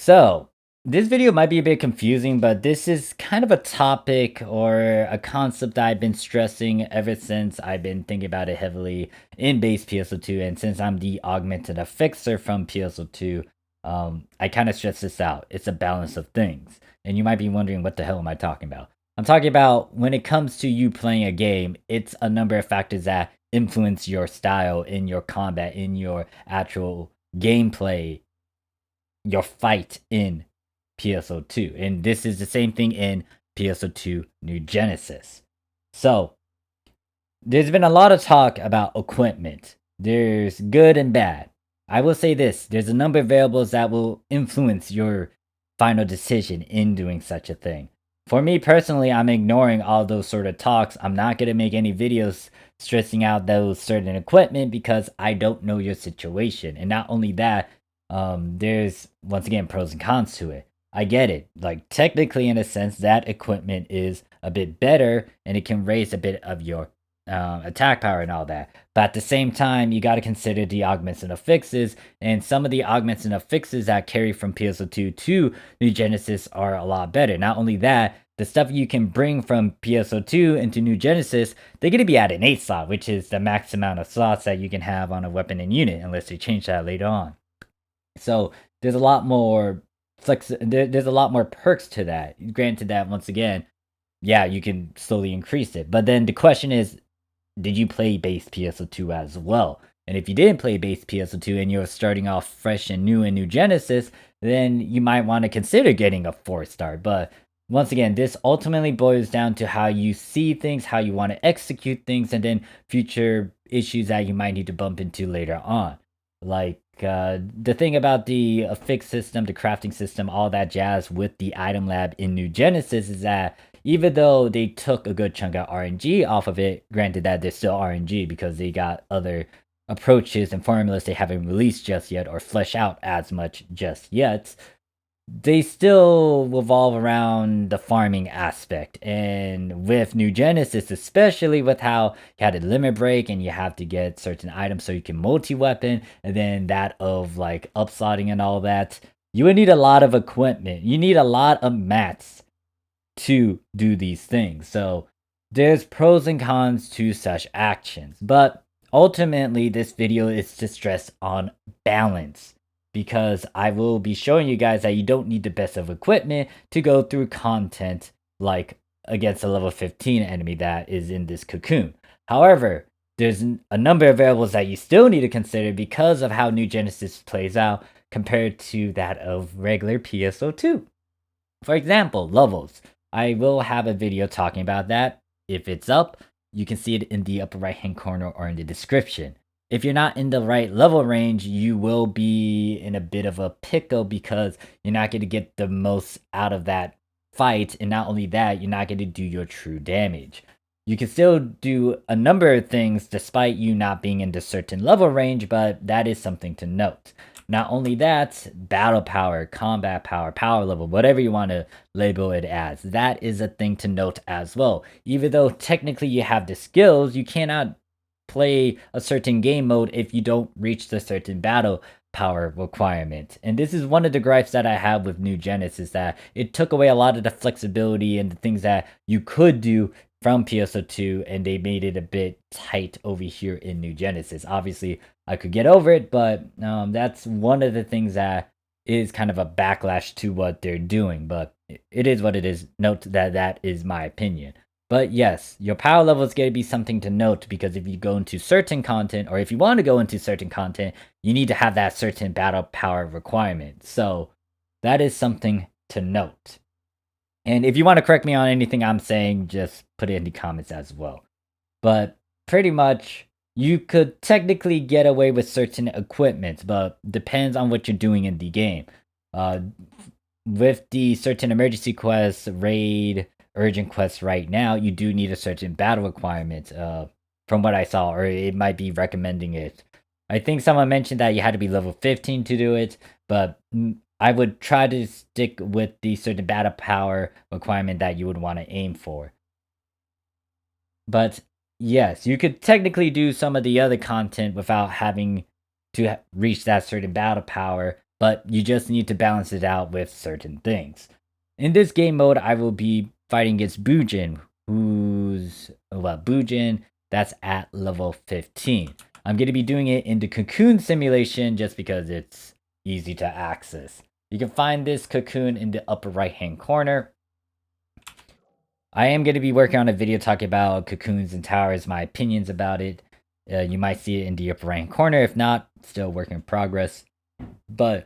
So, this video might be a bit confusing, but this is kind of a topic or a concept I've been stressing ever since I've been thinking about it heavily in base PSO2. And since I'm the augmented affixer from PSO2, I kind of stress this out. It's a balance of things. And you might be wondering, what the hell am I talking about? I'm talking about when it comes to you playing a game, it's a number of factors that influence your style in your combat, in your actual gameplay, your fight in PSO2. And this is the same thing in PSO2 New Genesis. So, there's been a lot of talk about equipment. There's good and bad. I will say this, there's a number of variables that will influence your final decision in doing such a thing. For me personally, I'm ignoring all those sort of talks. I'm not going to make any videos stressing out those certain equipment because I don't know your situation. And not only that, there's once again pros and cons to it. I get it. Like technically, in a sense, that equipment is a bit better and it can raise a bit of your attack power and all that. But at the same time, you got to consider the augments and affixes, and some of the augments and affixes that carry from PSO2 to New Genesis are a lot better. Not only that, the stuff you can bring from PSO2 into New Genesis, they're going to be at an 8 slot, which is the max amount of slots that you can have on a weapon and unit, unless they change that later on. So there's a lot more there's a lot more perks to that. Granted that once again, yeah, you can slowly increase it. But then the question is, did you play base PSO2 as well? And if you didn't play base PSO2 and you're starting off fresh and new in New Genesis, then you might want to consider getting a 4-star. But once again, this ultimately boils down to how you see things, how you want to execute things, and then future issues that you might need to bump into later on. Like the thing about the affix system, the crafting system, all that jazz with the item lab in New Genesis is that even though they took a good chunk of RNG off of it, granted that there's still RNG because they got other approaches and formulas they haven't released just yet or flesh out as much just yet, they still revolve around the farming aspect. And with New Genesis, especially with how you had a limit break and you have to get certain items so you can multi-weapon, and then that of like upslotting and all that, you would need a lot of equipment. You need a lot of mats to do these things. So there's pros and cons to such actions. But ultimately, this video is to stress on balance, because I will be showing you guys that you don't need the best of equipment to go through content like against a level 15 enemy that is in this Cocoon. However, there's a number of variables that you still need to consider because of how New Genesis plays out compared to that of regular PSO2. For example, levels. I will have a video talking about that. If it's up, you can see it in the upper right hand corner or in the description. If you're not in the right level range, you will be in a bit of a pickle because you're not going to get the most out of that fight. And not only that, you're not going to do your true damage. You can still do a number of things despite you not being in the certain level range, but that is something to note. Not only that, battle power, combat power, power level, whatever you want to label it as, that is a thing to note as well. Even though technically you have the skills, you cannot play a certain game mode if you don't reach the certain battle power requirement. And this is one of the gripes that I have with New Genesis, is that it took away a lot of the flexibility and the things that you could do from PSO2, and they made it a bit tight over here in New Genesis. Obviously, I could get over it, but that's one of the things that is kind of a backlash to what they're doing. But it is what it is. Note that that is my opinion. But yes, your power level is going to be something to note, because if you go into certain content, or if you want to go into certain content, you need to have that certain battle power requirement. So that is something to note. And if you want to correct me on anything I'm saying, just put it in the comments as well. But pretty much, you could technically get away with certain equipment, but depends on what you're doing in the game. With the certain emergency quests, raid, urgent quests right now, you do need a certain battle requirement, from what I saw, or it might be recommending it. I think someone mentioned that you had to be level 15 to do it, but I would try to stick with the certain battle power requirement that you would want to aim for. But yes, you could technically do some of the other content without having to reach that certain battle power, but you just need to balance it out with certain things. In this game mode, I will be fighting against Bujin, Bujin, that's at level 15. I'm going to be doing it in the Cocoon simulation just because it's easy to access. You can find this Cocoon in the upper right hand corner. I am going to be working on a video talking about Cocoons and Towers, my opinions about it. You might see it in the upper right hand corner. If not, still work in progress. But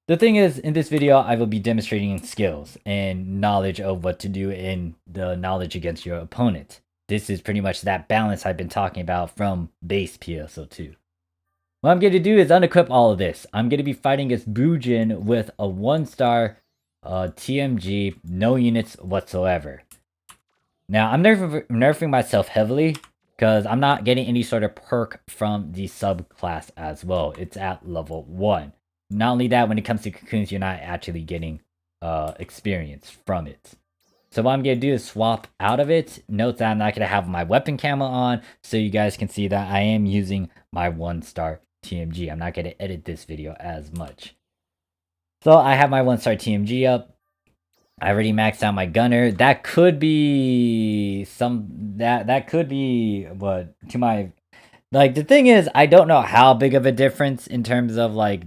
the thing is, in this video, I will be demonstrating skills and knowledge of what to do in the knowledge against your opponent. This is pretty much that balance I've been talking about from base PSO2. What I'm going to do is unequip all of this. I'm going to be fighting against Bujin with a 1-star TMG, no units whatsoever. Now, I'm nerfing myself heavily because I'm not getting any sort of perk from the subclass as well. It's at level 1. Not only that, when it comes to Cocoons, you're not actually getting experience from it. So what I'm going to do is swap out of it. Note that I'm not going to have my weapon camo on, so you guys can see that I am using my 1-star TMG. I'm not going to edit this video as much. So I have my 1-star TMG up. I already maxed out my gunner. That could be that could be what to my, like, the thing is, I don't know how big of a difference in terms of like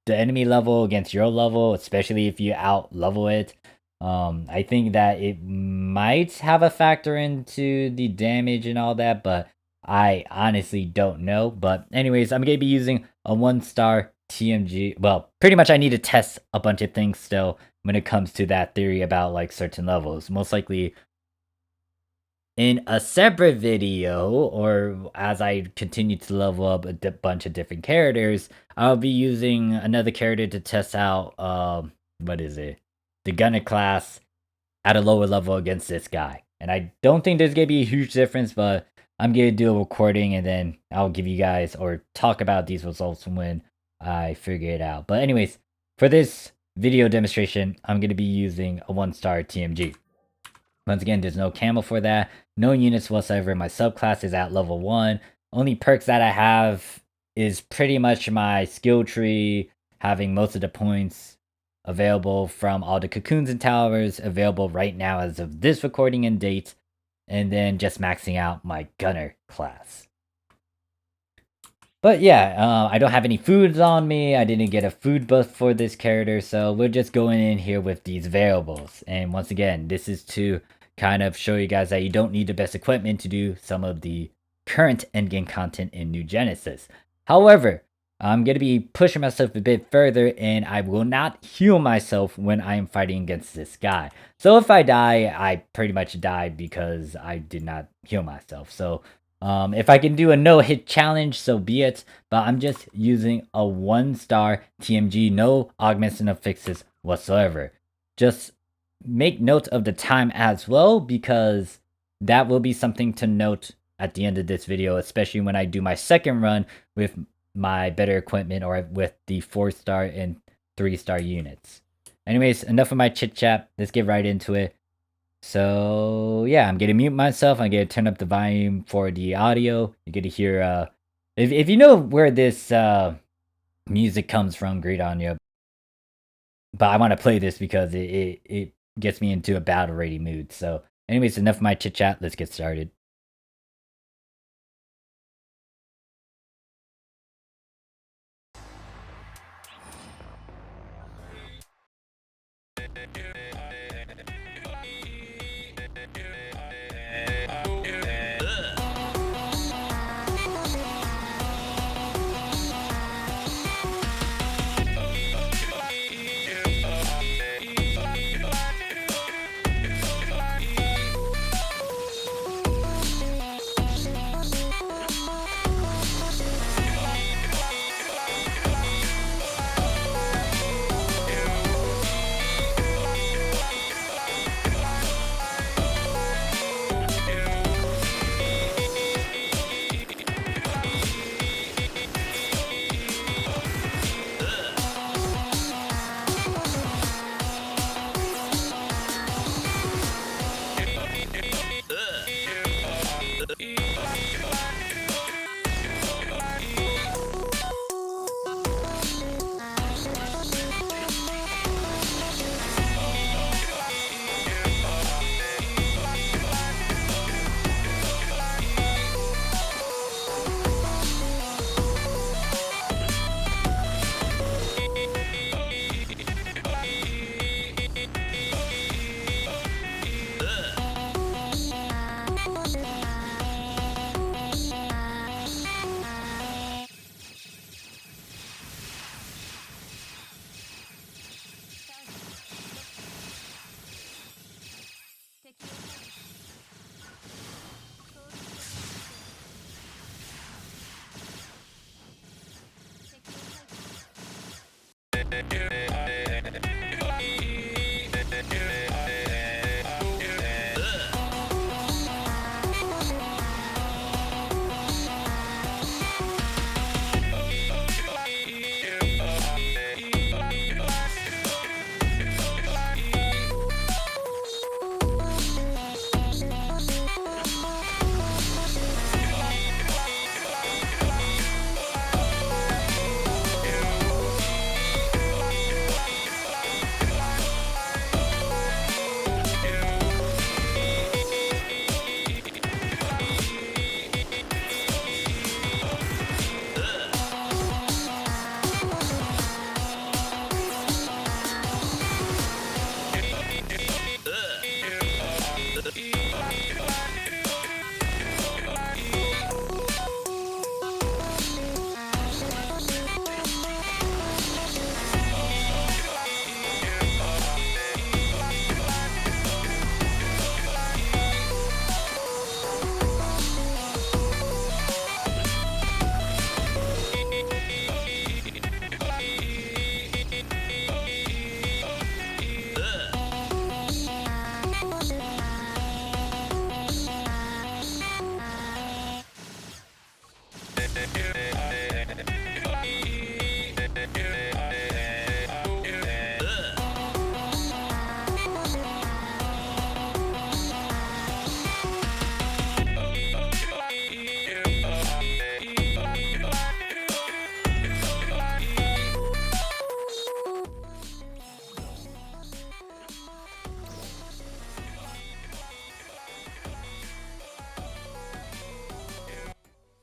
the enemy level against your level, especially if you out level it. I think that it might have a factor into the damage and all that, but I honestly don't know. But anyways, I'm going to be using a 1-star TMG. Well, pretty much I need to test a bunch of things still when it comes to that theory about like certain levels. Most likely in a separate video, or as I continue to level up a bunch of different characters, I'll be using another character to test out, the gunner class at a lower level against this guy. And I don't think there's going to be a huge difference, but I'm going to do a recording and then I'll give you guys, or talk about these results when I figure it out. But anyways, for this video demonstration, I'm going to be using a 1-star TMG. Once again, there's no camo for that. No units whatsoever. My subclass is at level 1. Only perks that I have is pretty much my skill tree, having most of the points available from all the Cocoons and Towers available right now as of this recording and date. And then just maxing out my gunner class. But yeah, I don't have any foods on me. I didn't get a food buff for this character, so we're just going in here with these variables. And once again, this is to kind of show you guys that you don't need the best equipment to do some of the current endgame content in New Genesis. However, I'm going to be pushing myself a bit further, and I will not heal myself when I am fighting against this guy. So if I die, I pretty much die because I did not heal myself. So if I can do a no-hit challenge, so be it. But I'm just using a 1-star TMG, no augments and affixes whatsoever. Just make note of the time as well, because that will be something to note at the end of this video, especially when I do my second run with my better equipment, or with the 4-star and 3-star units. Anyways, enough of my chit chat. Let's get right into it. So yeah, I'm gonna mute myself. I'm gonna turn up the volume for the audio. You're gonna hear if you know where this music comes from, great on you. But I want to play this because it gets me into a battle ready mood. So anyways, enough of my chit chat. Let's get started.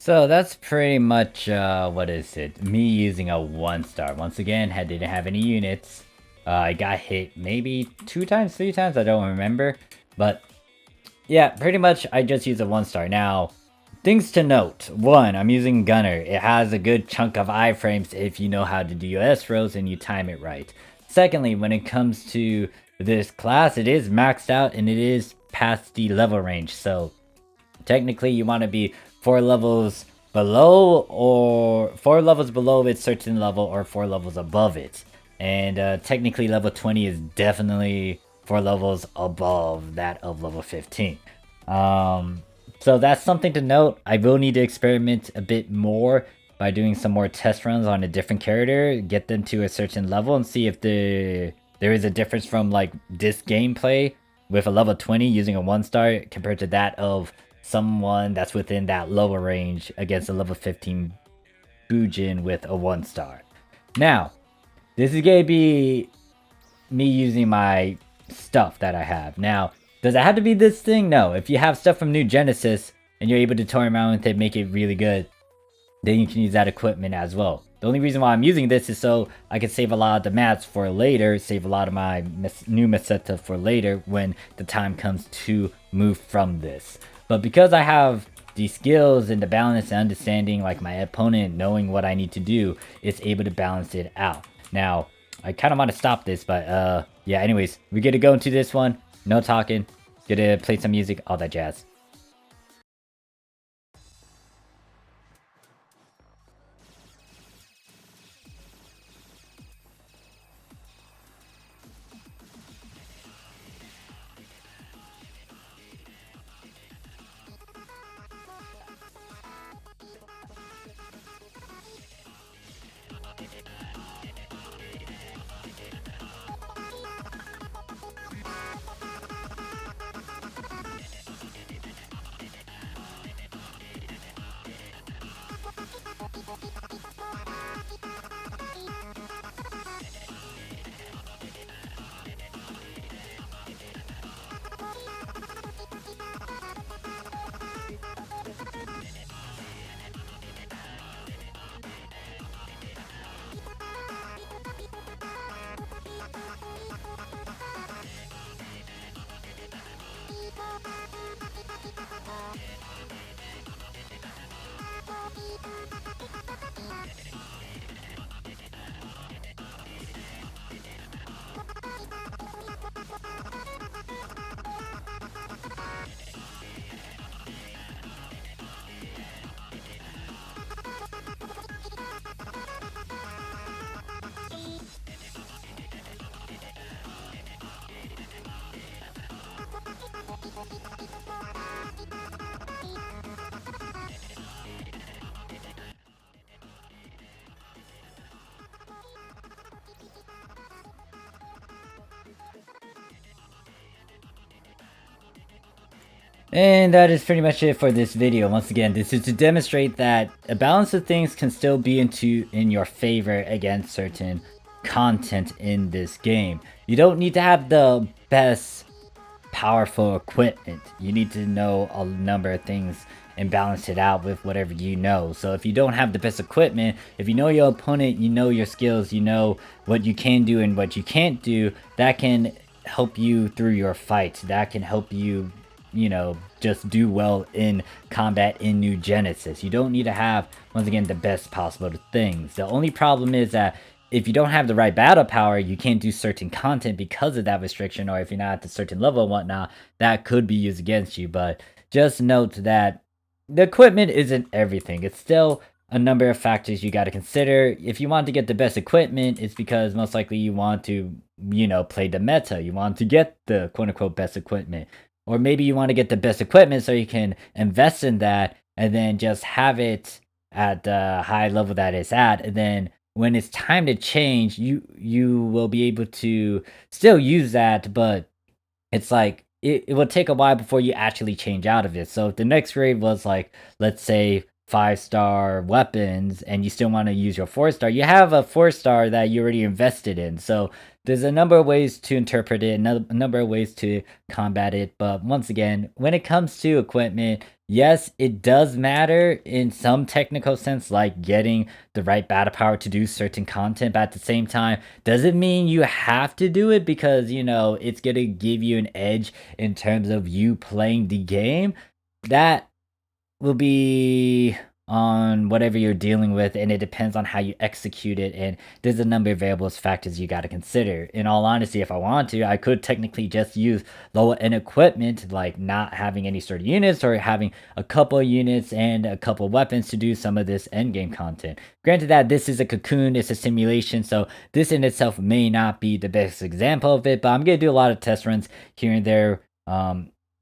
So that's pretty much, what is it? Me using a 1-star. Once again, I didn't have any units. I got hit maybe 2 times, 3 times, I don't remember. But yeah, pretty much I just use a 1-star. Now, things to note. 1, I'm using Gunner. It has a good chunk of iframes if you know how to do S rows and you time it right. Secondly, when it comes to this class, it is maxed out and it is past the level range. So technically you want to be 4 levels below, or 4 levels below its certain level, or 4 levels above it. And technically level 20 is definitely 4 levels above that of level 15. So that's something to note. I will need to experiment a bit more by doing some more test runs on a different character, get them to a certain level, and see if there is a difference from like this gameplay with a level 20 using a 1-star compared to that of someone that's within that lower range against a level 15 Bujin with a 1-star. Now, this is gonna be me using my stuff that I have. Now, does it have to be this thing? No. If you have stuff from New Genesis and you're able to toy around with it, make it really good, then you can use that equipment as well. The only reason why I'm using this is so I can save a lot of the mats for later, save a lot of my new Meseta for later when the time comes to move from this. But because I have the skills and the balance and understanding, like my opponent knowing what I need to do, it's able to balance it out. Now, I kind of want to stop this, but yeah, anyways, we get to go into this one. No talking. Get to play some music, all that jazz. And that is pretty much it for this video. Once again, this is to demonstrate that a balance of things can still be in your favor against certain content in this game. You don't need to have the best powerful equipment. You need to know a number of things and balance it out with whatever you know. So if you don't have the best equipment, if you know your opponent, you know your skills, you know what you can do and what you can't do, that can help you through your fight. That can help you, you know, just do well in combat in New Genesis. You don't need to have, once again, the best possible things. The only problem is that if you don't have the right battle power, you can't do certain content because of that restriction, or if you're not at a certain level and whatnot, that could be used against you. But just note that the equipment isn't everything. It's still a number of factors you got to consider. If you want to get the best equipment, it's because most likely you want to, play the meta. You want to get the quote unquote best equipment. Or maybe you want to get the best equipment so you can invest in that and then just have it at the high level that it's at. And then when it's time to change, you will be able to still use that, but it's like it will take a while before you actually change out of it. So if the next raid was like, let's say 5-star weapons and you still want to use your 4-star, you have a 4-star that you already invested in. So there's a number of ways to interpret it, a number of ways to combat it. But once again, when it comes to equipment, yes, it does matter in some technical sense, like getting the right battle power to do certain content, but at the same time, doesn't mean you have to do it because, it's going to give you an edge in terms of you playing the game. That will be on whatever you're dealing with, and it depends on how you execute it, and there's a number of variables, factors you got to consider. In all honesty, if I want to, I could technically just use lower end equipment, like not having any sort of units or having a couple of units and a couple of weapons to do some of this end game content. Granted that this is a Cocoon, it's a simulation, so this in itself may not be the best example of it, but I'm gonna do a lot of test runs here and there,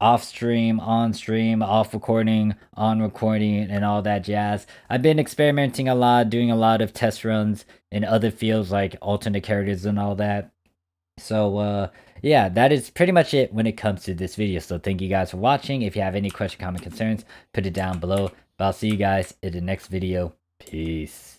off stream, on stream, off recording, on recording, and all that jazz. I've been experimenting a lot, doing a lot of test runs in other fields like alternate characters and all that. So yeah, that is pretty much it when it comes to this video. So thank you guys for watching. If you have any question, comment, concerns, put it down below. But I'll see you guys in the next video. Peace.